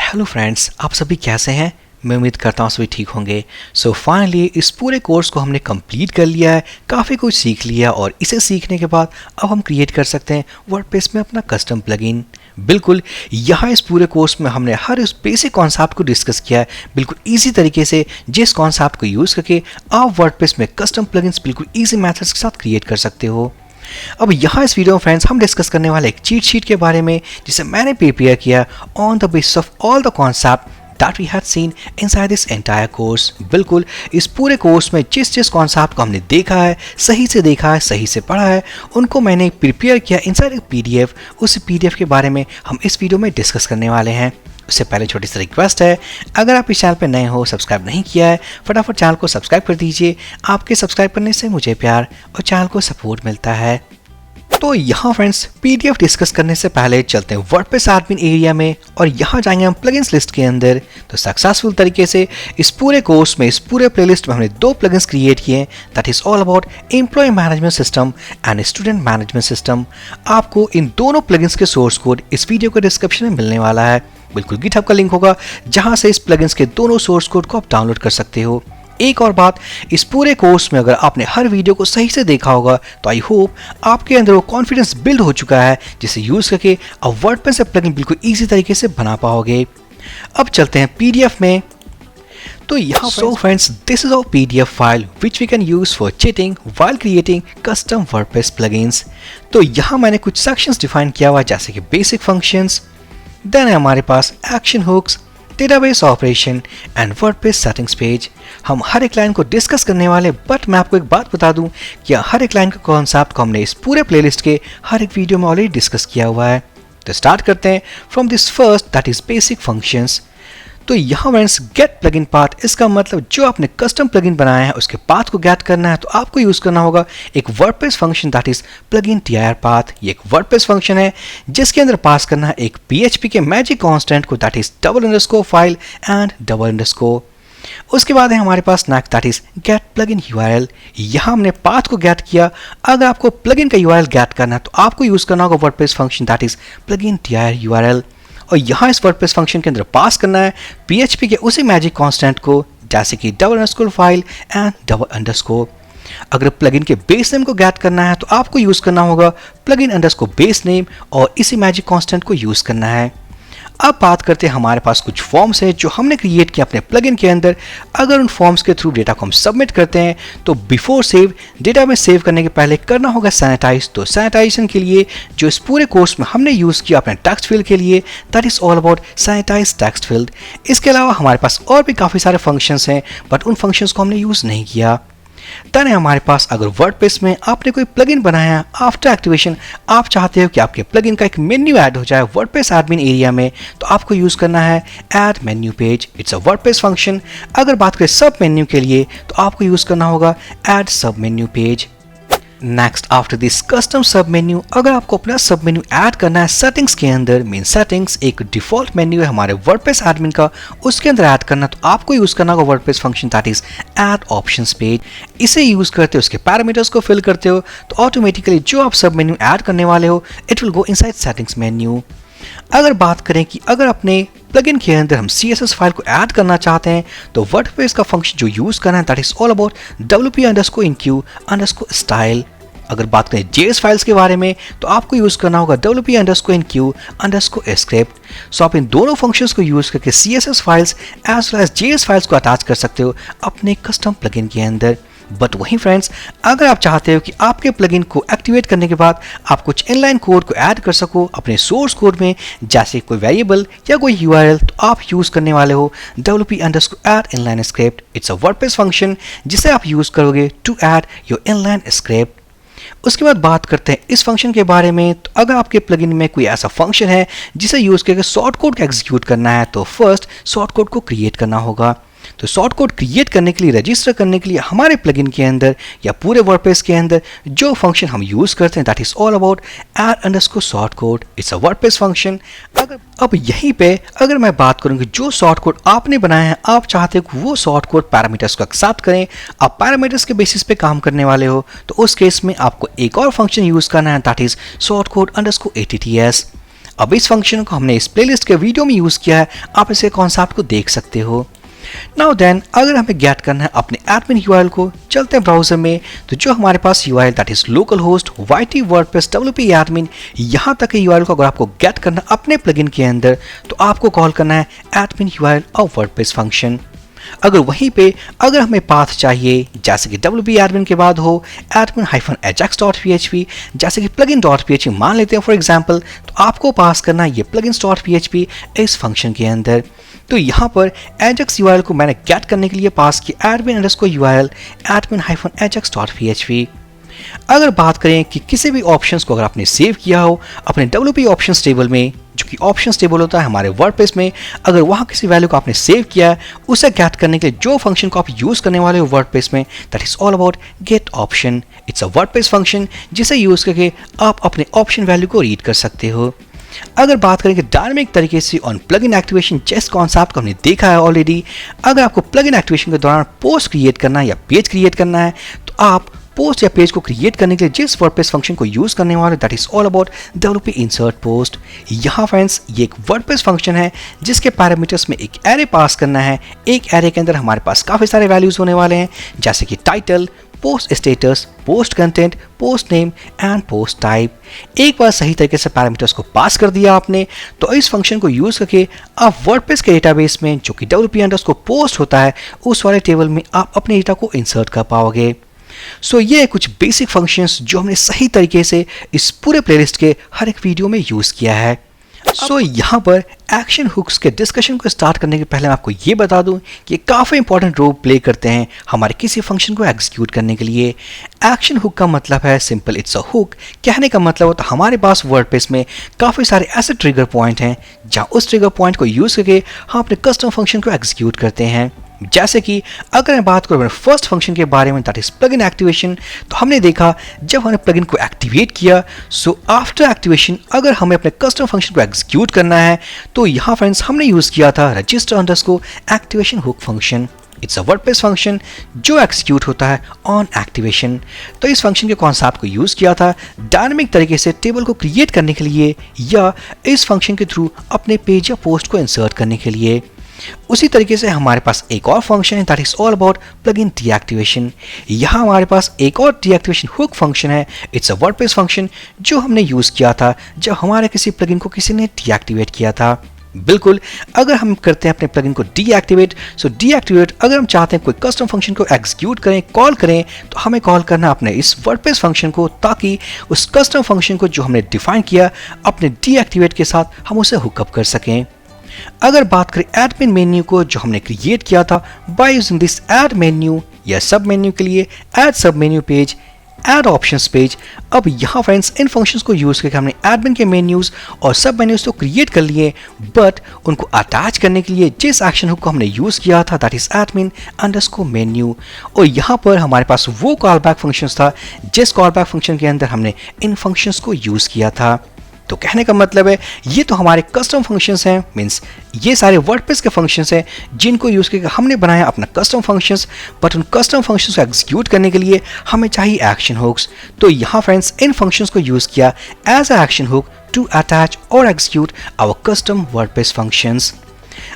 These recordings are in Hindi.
हेलो फ्रेंड्स, आप सभी कैसे हैं? मैं उम्मीद करता हूँ सभी ठीक होंगे। सो फाइनली इस पूरे कोर्स को हमने कंप्लीट कर लिया है, काफ़ी कुछ सीख लिया और इसे सीखने के बाद अब हम क्रिएट कर सकते हैं वर्डप्रेस में अपना कस्टम प्लगइन। बिल्कुल, यहाँ इस पूरे कोर्स में हमने हर उस बेसिक कॉन्सेप्ट को डिस्कस किया है बिल्कुल ईजी तरीके से, जिस कॉन्सेप्ट को यूज़ करके आप वर्डप्रेस में कस्टम प्लगइन्स बिल्कुल ईजी मेथड्स के साथ क्रिएट कर सकते हो। अब यहाँ इस वीडियो में फ्रेंड्स हम डिस्कस करने वाले एक चीट शीट के बारे में जिसे मैंने प्रिपेयर किया on the basis of all the concept that we had seen inside this entire course। बिल्कुल इस पूरे कोर्स में जिस कॉन्सेप्ट को हमने देखा है, सही से देखा है, सही से पढ़ा है, उनको मैंने प्रिपेयर किया इनसाइड एक पीडीएफ। उस पीडीएफ के बारे में हम इस वीडियो में डिस्कस करने वाले हैं। उससे पहले छोटी सी रिक्वेस्ट है, अगर आप इस चैनल पर नए हो, सब्सक्राइब नहीं किया है, फटाफट चैनल को सब्सक्राइब कर दीजिए। आपके सब्सक्राइब करने से मुझे प्यार और चैनल को सपोर्ट मिलता है। तो यहाँ फ्रेंड्स पीडीएफ डिस्कस करने से पहले चलते हैं वर्डप्रेस एडमिन एरिया में और यहाँ जाएंगे हम प्लगइन्स लिस्ट के अंदर। तो सक्सेसफुल तरीके से इस पूरे कोर्स में, इस पूरे प्लेलिस्ट में हमने 2 प्लगइन्स क्रिएट किए हैं, that is all about employ management system and student management system. आपको इन दोनों प्लगइन्स के सोर्स कोड इस वीडियो के डिस्क्रिप्शन में मिलने वाला है। बिल्कुल गिटहब का लिंक होगा जहाँ से इस प्लगइन्स के दोनों सोर्स कोड को आप डाउनलोड कर सकते हो। एक और बात, इस पूरे कोर्स में अगर आपने हर वीडियो को सही से देखा होगा तो आई होप आपके अंदर वो कॉन्फिडेंस बिल्ड हो चुका है जिसे यूज करके आप वर्डप्रेस से प्लगइन बिल्कुल इजी तरीके से बना पाओगे। अब चलते हैं पीडीएफ में। तो यहाँ so friends, this is our PDF file which we can use for cheating while creating custom WordPress plugins. तो यहाँ मैंने कुछ सेक्शंस डिफाइन किया हुआ जैसे कि बेसिक फंक्शंस, देन है हमारे पास action hooks, database operation and WordPress settings page. हम हर एक लाइन को डिस्कस करने वाले, बट मैं आपको एक बात बता दूं कि हर एक लाइन का कॉन्सेप्ट को हमने इस पूरे प्लेलिस्ट के हर एक वीडियो में ऑलरेडी डिस्कस किया हुआ है। तो स्टार्ट करते हैं from this first, that is basic functions. तो यहाँ फ्रेंड्स गेट प्लगइन पाथ, इसका मतलब जो आपने कस्टम प्लगइन बनाया है उसके पाथ को गेट करना है तो आपको यूज करना होगा एक WordPress function that is plugin tir path. ये एक वर्डप्रेस फंक्शन है जिसके अंदर पास करना है एक PHP के मैजिक कांस्टेंट को दैट इज _file एंड _। उसके बाद है हमारे पास next that is get plugin URL। यहाँ हमने पाथ को गेट किया। अगर आपको प्लगइन का URL गेट करना है तो आपको यूज करना होगा WordPress function that is plugin tir URL। और यहाँ इस वर्डप्रेस फंक्शन के अंदर पास करना है PHP के उसी मैजिक कांस्टेंट को जैसे कि _file एंड _। अगर प्लगइन के बेस नेम को गेट करना है तो आपको यूज करना होगा प्लगइन _base नेम और इसी मैजिक कांस्टेंट को यूज करना है। अब बात करते हैं, हमारे पास कुछ फॉर्म्स हैं जो हमने क्रिएट किए अपने प्लगइन के अंदर। अगर उन फॉर्म्स के थ्रू डेटा को हम सबमिट करते हैं तो बिफोर सेव, डेटा में सेव करने के पहले करना होगा सैनिटाइज। तो सैनिटाइजेशन के लिए जो इस पूरे कोर्स में हमने यूज किया अपने टेक्स्ट फील्ड के लिए, that is all about sanitize text field. इसके अलावा हमारे पास और भी काफी सारे फंक्शंस हैं बट उन फंक्शंस को हमने यूज नहीं किया। देन है हमारे पास, अगर वर्डप्रेस में आपने कोई प्लगइन बनाया, आफ्टर एक्टिवेशन आप चाहते हो कि आपके प्लगइन का एक मेन्यू ऐड हो जाए वर्डप्रेस एडमिन एरिया में, तो आपको यूज करना है add menu page. It's a WordPress function. अगर बात करें सब मेन्यू के लिए तो आपको यूज करना होगा ऐड सब menu page. Next after this custom सब मेन्यू, अगर आपको अपना सब मेन्यू ऐड करना है सेटिंग्स के अंदर, मीन सेटिंग्स एक डिफॉल्ट मेन्यू है हमारे वर्डप्रेस एडमिन का, उसके अंदर ऐड करना तो आपको यूज करना होगा WordPress function that is add options page. इसे यूज करते हो, उसके पैरामीटर्स को फिल करते हो तो ऑटोमेटिकली जो आप सब मेन्यू ऐड करने वाले हो it will go inside settings menu. अगर बात करें कि अगर अपने प्लगइन के अंदर हम CSS फाइल को ऐड करना चाहते हैं तो वर्डप्रेस का फंक्शन जो यूज करना है that is all about wp_enqueue_style। अगर बात करें JS फाइल्स के बारे में तो आपको यूज करना होगा wp_enqueue_script। सो आप इन दोनों फंक्शंस को यूज करके CSS files as well as JS files को अटैच कर सकते हो अपने कस्टम प्लगइन के अंदर। बट वहीं फ्रेंड्स, अगर आप चाहते हो कि आपके प्लगइन को एक्टिवेट करने के बाद आप कुछ इनलाइन कोड को ऐड कर सको अपने सोर्स कोड में, जैसे कोई वेरिएबल या कोई URL, तो आप यूज करने वाले हो wp_add_inline_script। It's a WordPress function जिसे आप यूज करोगे to add your inline script. उसके बाद बात करते हैं इस फंक्शन के बारे में। तो अगर आपके प्लगइन में कोई ऐसा फंक्शन है जिसे यूज करके शॉर्ट कोड को एग्जीक्यूट करना है तो फर्स्ट शॉर्ट कोड को क्रिएट करना होगा। तो शॉर्ट कोड क्रिएट करने के लिए, रजिस्टर करने के लिए हमारे प्लगइन के अंदर या पूरे वर्डप्रेस के अंदर जो फंक्शन हम यूज करते हैं that is all about add_short code। It's a WordPress function. अब यहीं पे अगर मैं बात करूं कि जो शॉर्ट कोड आपने बनाया है, आप चाहते हो कि वो शॉर्ट कोड पैरामीटर्स को एक्सेप्ट करें, आप पैरामीटर्स के बेसिस पे काम करने वाले हो, तो उस केस में आपको एक और फंक्शन यूज करना है दैट इज short code_atts। अब इस फंक्शन को हमने इस प्लेलिस्ट के वीडियो में यूज किया है, आप इसे कॉन्सेप्ट को देख सकते हो। नाउ देन अगर हमें गेट करना है अपने एडमिन यूआरएल को, चलते हैं ब्राउजर में, तो जो हमारे पास URL that is localhost YT WordPress WP admin, यहाँ तक के यूआरएल को अगर आपको गेट करना अपने प्लगइन के अंदर, तो आपको कॉल करना है एडमिन यूआरएल और वर्डप्रेस फंक्शन। अगर वहीं पे अगर हमें पाथ चाहिए, जैसे कि WP admin के बाद हो admin-ajax.php, जैसे कि plugin.php मान लेते हैं फॉर एग्जांपल, तो आपको पास करना है ये plugins.php इस फंक्शन के अंदर। तो यहाँ पर ajax URL को मैंने गेट करने के लिए पास किया admin_URL admin-ajax.php। अगर बात करें कि किसी भी ऑप्शंस को अगर आपने सेव किया हो अपने WP ऑप्शंस टेबल में, जो कि ऑप्शंस टेबल होता है हमारे वर्डप्रेस में, अगर वहाँ किसी वैल्यू को आपने सेव किया है, उसे गेट करने के लिए जो फंक्शन को आप यूज करने वाले हो वर्डप्रेस में, that is all about get option. It's a WordPress function जिसे यूज करके आप अपने ऑप्शन वैल्यू को रीड कर सकते हो। अगर बात करें कि डायनामिक तरीके से ऑन प्लगइन एक्टिवेशन, जिस कॉन्सेप्ट को हमने देखा है ऑलरेडी, अगर आपको प्लगइन एक्टिवेशन के दौरान पोस्ट क्रिएट करना है या पेज क्रिएट करना है, तो आप पोस्ट या पेज को क्रिएट करने के लिए जिस वर्डप्रेस फंक्शन को यूज करने वाले, that is all about WP insert post। यहाँ फ्रेंड्स ये एक वर्डप्रेस फंक्शन है जिसके पैरामीटर्स में एक एरे पास करना है। एक एरे के अंदर हमारे पास काफी सारे वैल्यूज होने वाले हैं, जैसे कि title, post status, post content, post name and post type. एक बार सही तरीके से पैरामीटर्स को पास कर दिया आपने, तो इस फंक्शन को यूज करके आप वर्डप्रेस के डेटाबेस में जो कि WP_post होता है, उस वाले टेबल में आप अपने डेटा को इंसर्ट कर पाओगे। सो ये कुछ बेसिक फंक्शंस जो हमने सही तरीके से इस पूरे प्लेलिस्ट के हर एक वीडियो में यूज किया है। सो यहाँ पर एक्शन हुक्स के डिस्कशन को स्टार्ट करने के पहले मैं आपको ये बता दूं कि ये काफ़ी इंपॉर्टेंट रोल प्ले करते हैं हमारे किसी फंक्शन को एग्जीक्यूट करने के लिए। एक्शन हुक का मतलब है सिंपल, इट्स अ हुक। कहने का मतलब होता है हमारे पास वर्डप्रेस में काफ़ी सारे ऐसे ट्रिगर पॉइंट हैं जहाँ उस ट्रिगर पॉइंट को यूज करके हम अपने कस्टम फंक्शन को एग्जीक्यूट करते हैं। जैसे कि अगर मैं बात करूँ फर्स्ट फंक्शन के बारे में, दैट इज प्लगइन एक्टिवेशन, तो हमने देखा जब हमने प्लगइन को एक्टिवेट किया, सो आफ्टर एक्टिवेशन अगर हमें अपने कस्टम फंक्शन को एग्जीक्यूट करना है, तो यहाँ फ्रेंड्स हमने यूज किया था register_activation hook function. It's a WordPress function जो एक्सिक्यूट होता है ऑन एक्टिवेशन। तो इस फंक्शन के कॉन्सेप्ट को यूज किया था डायनामिक तरीके से टेबल को क्रिएट करने के लिए, या इस फंक्शन के थ्रू अपने पेज या पोस्ट को इंसर्ट करने के लिए। उसी तरीके से हमारे पास एक और फंक्शन है, that is all about plugin deactivation. यहाँ हमारे पास एक और डीएक्टिवेशन हुक फंक्शन है। इट्स अ वर्डप्रेस फंक्शन जो हमने यूज किया था जब हमारे किसी प्लगइन को किसी ने डीएक्टिवेट किया था। बिल्कुल, अगर हम करते हैं अपने प्लगइन को डीएक्टिवेट, सो डीएक्टिवेट अगर हम चाहते हैं कोई कस्टम फंक्शन को एग्जीक्यूट करें, कॉल करें, तो हमें कॉल करना अपने इस वर्डप्रेस फंक्शन को, ताकि उस कस्टम फंक्शन को जो हमने डिफाइन किया अपने डीएक्टिवेट के साथ हम उसे हुकअप कर सकें। अगर बात करें एडमिन मेन्यू को जो हमने क्रिएट किया था by using this add menu, या सब मेन्यू के लिए ऐड सब menu page, add options page. अब यहाँ फ्रेंड्स इन फंक्शंस को यूज करके हमने एडमिन के मेन्यूज और सब मेन्यूज तो क्रिएट कर लिए, बट उनको अटैच करने के लिए जिस एक्शन हुक को हमने यूज किया था दैट इज admin_menu, और यहाँ पर हमारे पास वो कॉल बैक फंक्शन था जिस कॉल बैक फंक्शन के अंदर हमने इन फंक्शंस को यूज किया था। तो कहने का मतलब है ये तो हमारे कस्टम फंक्शंस हैं, मींस ये सारे वर्डप्रेस के फंक्शंस हैं जिनको यूज करके हमने बनाया अपना कस्टम फंक्शंस, बट उन कस्टम फंक्शंस को एग्जीक्यूट करने के लिए हमें चाहिए एक्शन हुक्स। तो यहाँ फ्रेंड्स इन फंक्शंस को यूज किया as a action hook to attach और execute our custom WordPress functions.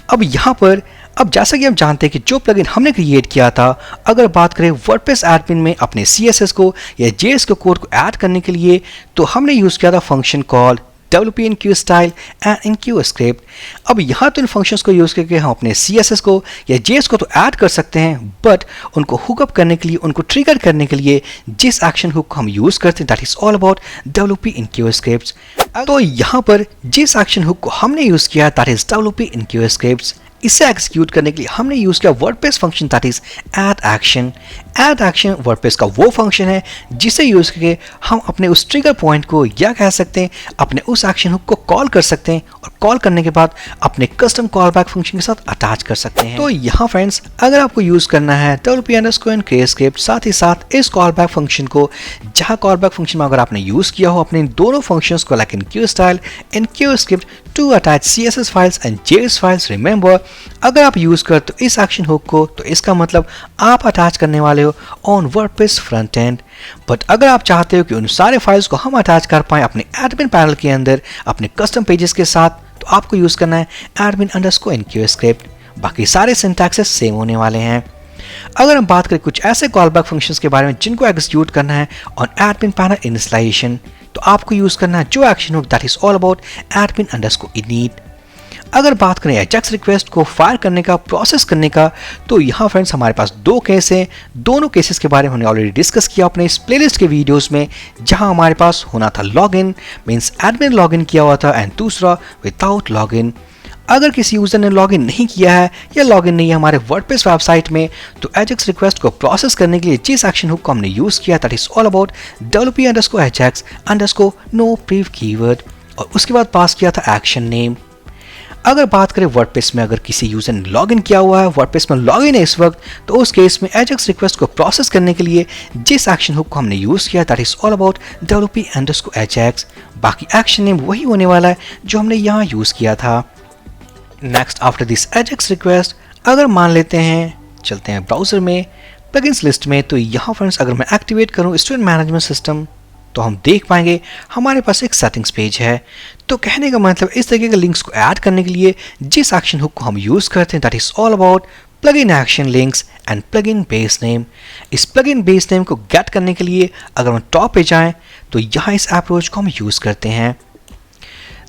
अब यहाँ पर जैसा कि आप जानते हैं कि जो प्लगइन हमने क्रिएट किया था, अगर बात करें वर्डप्रेस एडमिन में अपने CSS को या JS के कोड को ऐड करने के लिए, तो हमने यूज किया था function call WP enqueue_style and enqueue_script। अब यहाँ तो इन फंक्शंस को यूज करके हम अपने CSS को या JS को तो ऐड कर सकते हैं, बट उनको हुकअप करने के लिए, उनको ट्रिगर करने के लिए जिस एक्शन हुक को हम यूज करते हैं that is all about WP enqueue_scripts। तो यहाँ पर जिस एक्शन हुक को हमने यूज किया दैट इज WP enqueue_scripts। इसे एग्जीक्यूट करने के लिए हमने यूज किया WordPress function that is add action. Add action WordPress का वो फंक्शन है जिसे यूज करके हम अपने उस ट्रिगर पॉइंट को, या कह सकते हैं अपने उस एक्शन हुक को कॉल कर सकते हैं, और कॉल करने के बाद अपने कस्टम कॉल बैक फंक्शन के साथ अटैच कर सकते हैं। तो यहाँ फ्रेंड्स अगर आपको यूज करना है WP_enqueue_script, साथ ही साथ इस कॉल बैक फंक्शन को, जहाँ कॉल बैक फंक्शन में अगर आपने यूज किया हो अपने दोनों फंक्शंस को like enqueue_style, enqueue_script, to attach CSS files and JS files. Remember, अगर आप यूज करते हो इस एक्शन हुक को तो इसका मतलब आप अटैच करने वाले हो on WordPress front end. But अगर आप चाहते हो कि उन सारे फाइल्स को हम अटैच कर पाएं अपने एडमिन पैनल के अंदर अपने कस्टम पेजेस के साथ, तो आपको यूज करना है admin_enqueue स्क्रिप्ट। बाकी सारे सिंटैक्सेस सेम होने वाले हैं। अगर हम बात करें कुछ ऐसे कॉलबैक फंक्शंस के बारे में जिनको एग्जीक्यूट करना है ऑन एडमिन पैनल इनिशियलाइजेशन, तो आपको यूज करना है जो action hook that is all about admin_init। अगर बात करें एजेक्स रिक्वेस्ट को फायर करने का, प्रोसेस करने का, तो यहाँ फ्रेंड्स हमारे पास दो केस हैं। दोनों केसेस के बारे में हमने ऑलरेडी डिस्कस किया अपने इस प्लेलिस्ट के वीडियोस में, जहाँ हमारे पास होना था लॉगिन मींस एडमिन लॉगिन किया हुआ था एंड दूसरा विदाउट लॉगिन। अगर किसी यूजर ने लॉगिन नहीं किया है या लॉगिन नहीं है हमारे वर्डप्रेस वेबसाइट में, तो एजेक्स रिक्वेस्ट को प्रोसेस करने के लिए जिस एक्शन हुक को हमने यूज किया that is all about wp_ajax_no_prev keyword, और उसके बाद पास किया था एक्शन नेम। अगर बात करें वर्डप्रेस में, अगर किसी यूजर ने लॉगिन किया हुआ है, वर्डप्रेस में लॉगिन है इस वक्त, तो उस केस में एजेक्स रिक्वेस्ट को प्रोसेस करने के लिए जिस एक्शन हुक को हमने यूज किया that is all about wp_ajax। बाकी एक्शन नेम वही होने वाला है जो हमने यहाँ यूज किया था। Next after this Ajax request, अगर मान लेते हैं चलते हैं ब्राउजर में प्लगइन्स लिस्ट में, तो यहाँ फ्रेंड्स अगर मैं एक्टिवेट करूँ स्टूडेंट मैनेजमेंट सिस्टम, तो हम देख पाएंगे हमारे पास एक सेटिंग्स पेज है। तो कहने का मतलब इस तरीके के लिंक्स को ऐड करने के लिए जिस एक्शन हुक को हम यूज करते हैं that is all about plugin action links and plugin base name. इस प्लगइन बेस नेम को गेट करने के लिए अगर हम टॉप पे जाएं तो यहाँ इस अप्रोच को हम यूज करते हैं।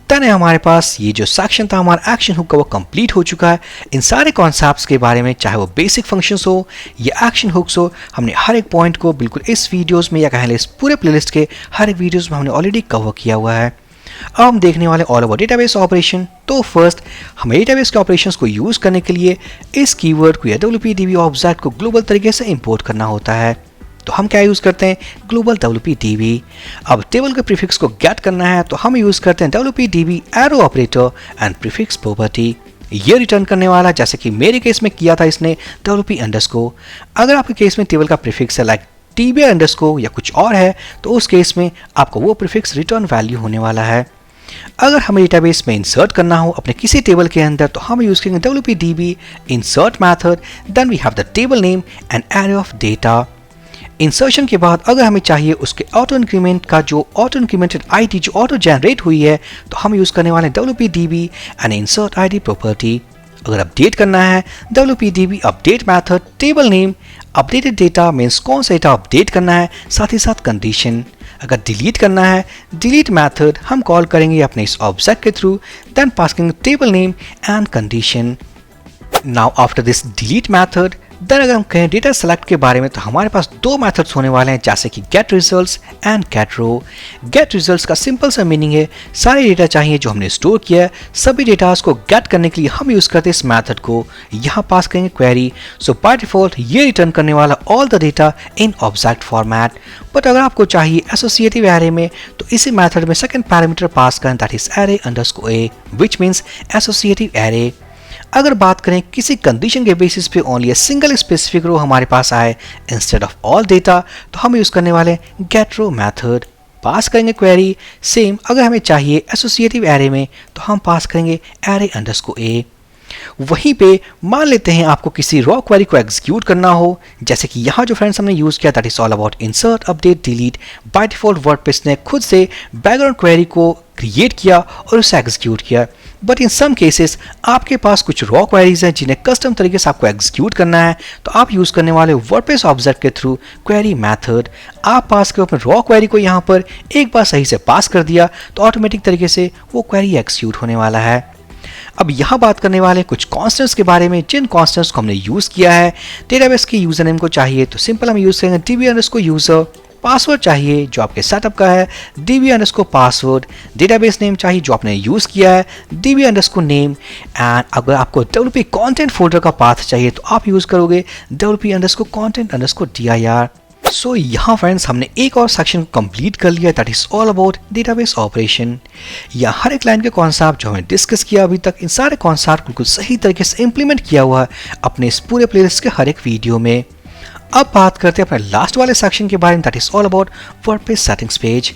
तने हमारे पास ये जो सेक्शन था हमारा एक्शन हुक का वो कंप्लीट हो चुका है। इन सारे कॉन्सेप्ट्स के बारे में, चाहे वो बेसिक फंक्शंस हो या एक्शन हुक्स हो, हमने हर एक पॉइंट को बिल्कुल इस वीडियोस में या कहें इस पूरे प्लेलिस्ट के हर एक वीडियोस में हमने ऑलरेडी कवर किया हुआ है। अब हम देखने वाले ऑल ओवर डेटाबेस ऑपरेशन। तो फर्स्ट हमें डेटाबेस के ऑपरेशंस को यूज करने के लिए इस कीवर्ड को या wp_db ऑब्जेक्ट को ग्लोबल तरीके से इंपोर्ट करना होता है। तो हम क्या यूज करते हैं, ग्लोबल wp_db। अब टेबल के प्रीफिक्स को गेट करना है तो हम यूज करते हैं wp_db arrow operator and prefix property. ये रिटर्न करने वाला, जैसे कि मेरे केस में किया था इसने wp_। अगर आपके केस में टेबल का प्रीफिक्स है लाइक tb_ या कुछ और है, तो उस केस में आपको वो प्रीफिक्स रिटर्न वैल्यू होने वाला है। अगर हमें डेटाबेस में इंसर्ट करना हो अपने किसी टेबल के अंदर, तो हम यूज करेंगे wp_db insert method, then we have the table name and array of data. Insertion के बाद अगर हमें चाहिए उसके ऑटो इंक्रीमेंट का जो ऑटो इंक्रीमेंटेड आईडी जो ऑटो जनरेट हुई है, तो हम यूज करने वाले wp_db and insert ID property. अगर अपडेट करना है wp_db update method, table name, updated data means कौन सा डेटा अपडेट करना है, साथ ही साथ कंडीशन। अगर डिलीट करना है डिलीट मेथड हम कॉल करेंगे अपने इस ऑब्जेक्ट के थ्रू, देन पास करेंगे table name and condition. Now after this delete method, then अगर हम कहें डेटा सेलेक्ट के बारे में, तो हमारे पास दो मेथड्स होने वाले हैं जैसे कि get results and get row. Get results का सिंपल सा मीनिंग है सारे डेटा चाहिए जो हमने स्टोर किया है, सभी डेटास को गेट करने के लिए हम यूज करते हैं इस मेथड को। यहाँ पास करेंगे क्वेरी, सो बाय डिफॉल्ट ये रिटर्न करने वाला all the data in object format. But अगर आपको चाहिए एसोसिएटिव एरे में, तो इसी मेथड में सेकंड पैरामीटर पास करें that is array_a which means associative array. अगर बात करें किसी कंडीशन के बेसिस पे ओनली ए सिंगल स्पेसिफिक रो हमारे पास आए इंस्टेड ऑफ ऑल डेटा, तो हम यूज करने वाले गेट रो मेथड। पास करेंगे क्वेरी, सेम अगर हमें चाहिए एसोसिएटिव एरे में, तो हम पास करेंगे array_a। वहीं पे मान लेते हैं आपको किसी रॉ क्वेरी को एग्जीक्यूट करना हो, जैसे कि यहाँ जो फ्रेंड्स हमने यूज किया that is all about insert update delete. By default WordPress ने खुद से बैकग्राउंड क्वेरी को क्रिएट किया और उसे एग्जीक्यूट किया। बट इन सम केसेस आपके पास कुछ रॉ क्वेरीज हैं जिन्हें कस्टम तरीके से आपको एग्जीक्यूट करना है, तो आप यूज करने वाले वर्डप्रेस ऑब्जेक्ट के थ्रू क्वेरी मेथड। आप पास के अपने रॉ क्वेरी को यहाँ पर एक बार सही से पास कर दिया तो ऑटोमेटिक तरीके से वो क्वेरी एग्जीक्यूट होने वाला है। अब यहाँ बात करने वाले कुछ कॉन्स्टेंट्स के बारे में जिन कॉन्स्टेंट्स को हमने यूज किया है। डेटाबेस के यूजर नेम को चाहिए तो सिंपल हम यूज करेंगे db_user। पासवर्ड चाहिए जो आपके सेटअप का है db_password। डेटाबेस नेम चाहिए जो आपने यूज किया है db_name। एंड अगर आपको wp कंटेंट फोल्डर का पाथ चाहिए तो आप यूज करोगे wp_content_dir। सो यहाँ फ्रेंड्स हमने एक और सेक्शन कंप्लीट कर लिया that is all about database operation. या हर एक लाइन के कॉन्सेप्ट जो हमने डिस्कस किया अभी तक, इन सारे कॉन्सेप्ट बिल्कुल सही तरीके से इंप्लीमेंट किया हुआ है अपने इस पूरे प्लेलिस्ट के हर एक वीडियो में। अब बात करते हैं अपने लास्ट वाले सेक्शन के बारे में, that is all about WordPress settings page.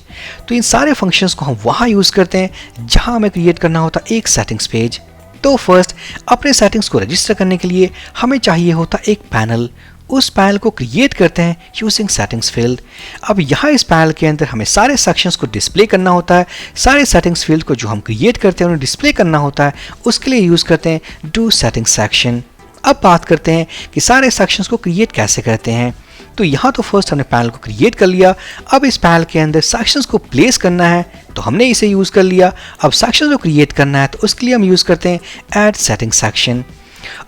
तो इन सारे फंक्शंस को हम वहाँ यूज़ करते हैं जहाँ हमें क्रिएट करना होता है एक सेटिंग्स पेज। तो फर्स्ट अपने सेटिंग्स को रजिस्टर करने के लिए हमें चाहिए होता एक पैनल। उस पैनल को क्रिएट करते हैं यूजिंग सेटिंग्स फील्ड। अब यहाँ इस पैनल के अंदर हमें सारे सेक्शंस को डिस्प्ले करना होता है। सारे सेटिंग्स फील्ड को जो हम क्रिएट करते हैं उन्हें डिस्प्ले करना होता है, उसके लिए यूज़ करते हैं डू सेटिंग्स सेक्शन। अब बात करते हैं कि सारे सेक्शंस को क्रिएट कैसे करते हैं। तो यहाँ तो फर्स्ट हमने पैनल को क्रिएट कर लिया। अब इस पैनल के अंदर सेक्शंस को प्लेस करना है, तो हमने इसे यूज़ कर लिया। अब सेक्शन को क्रिएट करना है तो उसके लिए हम यूज़ करते हैं ऐड सेटिंग सेक्शन।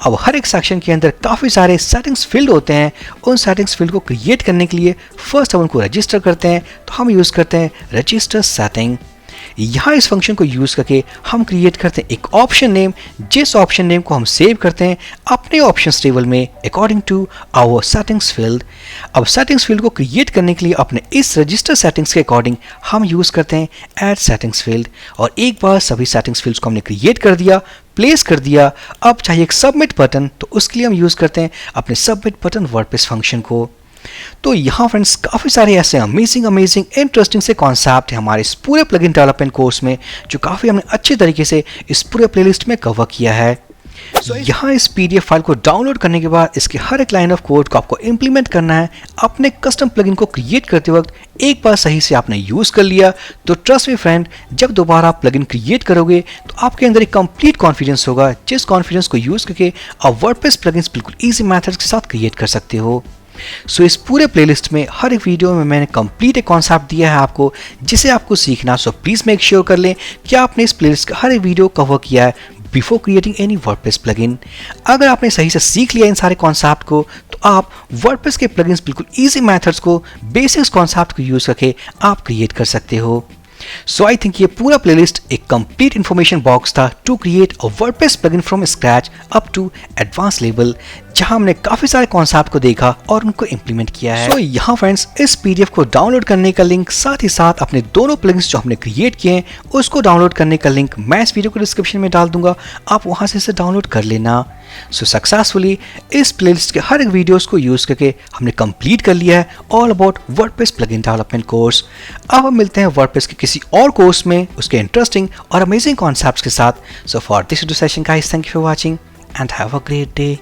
अब हर एक सेक्शन के अंदर काफ़ी सारे सेटिंग्स फील्ड होते हैं। उन सेटिंग्स फील्ड को क्रिएट करने के लिए फर्स्ट हम उनको रजिस्टर करते हैं, तो हम यूज़ करते हैं रजिस्टर सेटिंग। यहाँ इस फंक्शन को यूज़ करके हम क्रिएट करते हैं एक ऑप्शन नेम, जिस ऑप्शन नेम को हम सेव करते हैं अपने ऑप्शंस टेबल में according to our settings field. अब सेटिंग्स फील्ड को क्रिएट करने के लिए अपने इस रजिस्टर सेटिंग्स के अकॉर्डिंग हम यूज़ करते हैं ऐड सेटिंग्स फील्ड। और एक बार सभी सेटिंग्स फील्ड्स को हमने क्रिएट कर दिया, प्लेस कर दिया, अब चाहिए एक सबमिट बटन, तो उसके लिए हम यूज़ करते हैं अपने सबमिट बटन वर्डप्रेस फंक्शन को। तो यहाँ फ्रेंड्स काफ़ी सारे ऐसे अमेजिंग इंटरेस्टिंग से कॉन्सेप्ट हैं हमारे इस पूरे प्लगइन डेवलपमेंट कोर्स में, जो काफ़ी हमने अच्छे तरीके से इस पूरे प्लेलिस्ट में कवर किया है। यहाँ इस PDF फाइल को डाउनलोड करने के बाद इसके हर एक लाइन ऑफ कोड को आपको इंप्लीमेंट करना है। अपने कस्टम प्लगइन को क्रिएट करते वक्त एक बार सही से आपने यूज़ कर लिया तो ट्रस्ट मी फ्रेंड, जब दोबारा आप प्लगइन क्रिएट करोगे तो आपके अंदर एक कंप्लीट कॉन्फिडेंस होगा, जिस कॉन्फिडेंस को यूज़ करके आप वर्डप्रेस प्लगइन्स बिल्कुल ईजी मेथड्स के साथ क्रिएट कर सकते हो। सो इस पूरे प्लेलिस्ट में हर एक वीडियो में मैंने कंप्लीट एक कॉन्सेप्ट दिया है आपको, जिसे आपको सीखना। सो प्लीज़ मेक श्योर कर लें कि आपने इस प्लेलिस्ट का हर एक वीडियो कवर किया है before creating any WordPress plugin. अगर आपने सही से सीख लिया इन सारे कॉन्सेप्ट को, तो आप वर्डप्रेस के प्लगइन्स बिल्कुल ईजी मेथड्स को, बेसिक्स कॉन्सेप्ट को यूज़ करके आप क्रिएट कर सकते हो। सो आई थिंक ये पूरा प्लेलिस्ट एक कंप्लीट इंफॉर्मेशन बॉक्स था to create a WordPress plugin from scratch up to advance level, जहां हमने काफी सारे कॉन्सेप्ट को देखा और उनको इंप्लीमेंट किया है। सो यहाँ फ्रेंड्स इस PDF को डाउनलोड करने का लिंक, साथ ही साथ अपने दोनों प्लगइन्स जो हमने क्रिएट किए हैं उसको डाउनलोड करने का लिंक मैं इस वीडियो को डिस्क्रिप्शन में डाल दूंगा, आप वहां से इसे डाउनलोड कर लेना। सो सक्सेसफुली इस प्लेलिस्ट के हर एक वीडियोस को यूज करके हमने कंप्लीट कर लिया है all about WordPress plugin development course. अब हम मिलते हैं वर्डप्रेस के किसी और कोर्स में उसके इंटरेस्टिंग और अमेजिंग कॉन्सेप्ट्स के साथ। So for this session guys, thank you for watching and have a great day.